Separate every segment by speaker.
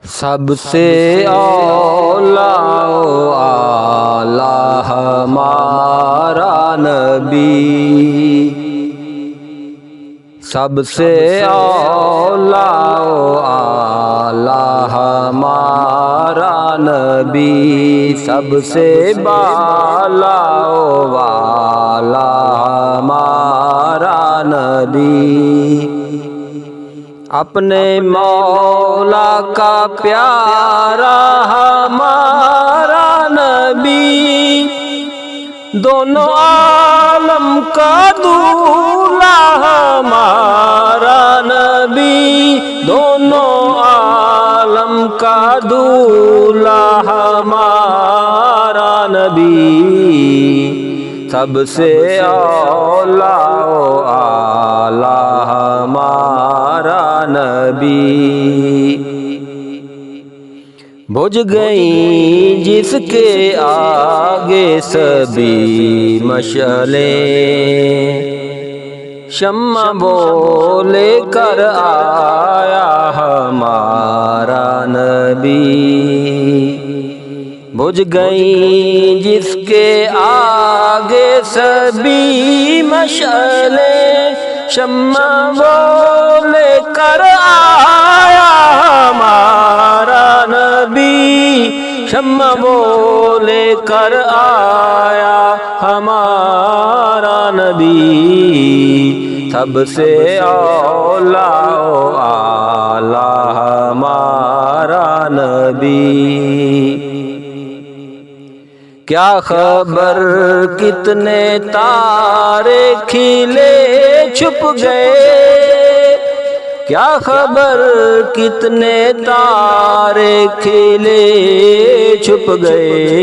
Speaker 1: سب سے اولا و اعلیٰ ہمارا نبی، سب سے اولا و اعلیٰ ہمارا نبی، سب سے بالا و اعلیٰ ہمارا نبی، اپنے مولا کا پیارا ہمارا نبی، دونوں عالم کا دولہا ہمارا نبی، دونوں عالم کا دولہا ہمارا نبی، سب سے اولا و اعلیٰ ہمارا نبی۔ بجھ گئیں جس کے آگے سبھی مشعلیں، شمع وہ لے کر آیا ہمارا نبی، بجھ گئیں جس کے آگے سبھی مشعلیں، شمع وہ لے کر آیا ہمارا نبی، شمع وہ لے کر آیا ہمارا نبی، سب سے اولا و اعلیٰ ہمارا نبی۔ کیا خبر کتنے تارے کھلے چھپ گئے، کیا خبر کتنے تارے کھلے چھپ گئے،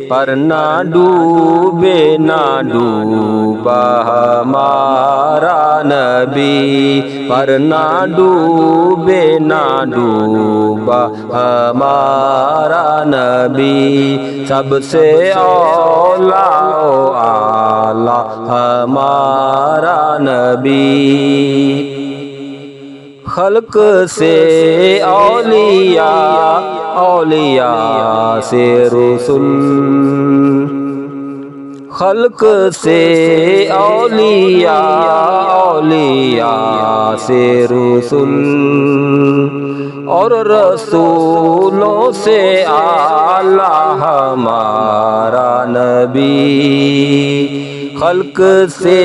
Speaker 1: پر نہ ڈوبے نہ ڈوبا ہمارا نبی، پر نہ ڈوبے نہ ڈوبا ہمارا نبی، سب سے اولا و اعلیٰ ہمارا نبی۔ خلق سے اولیاء، اولیاء سے رسل، خلق سے اولیاء، اولیاء سے رسل، اور رسولوں سے اعلیٰ ہمارا نبی، خلق سے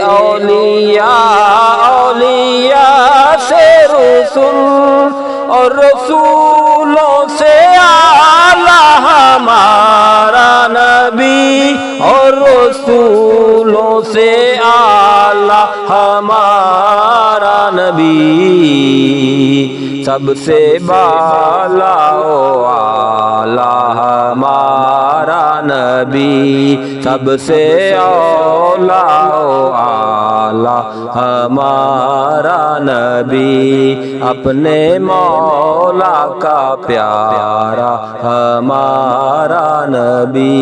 Speaker 1: اولیاء، اولیاء سے رسل، اور رسولوں سے اعلیٰ ہمارا نبی، اور رسولوں سے اعلیٰ ہمارا نبی، سب سے بالا و اعلیٰ ہمارا نبی، سب سے اولا و اعلیٰ ہمارا نبی، اپنے مولا کا پیارا ہمارا نبی۔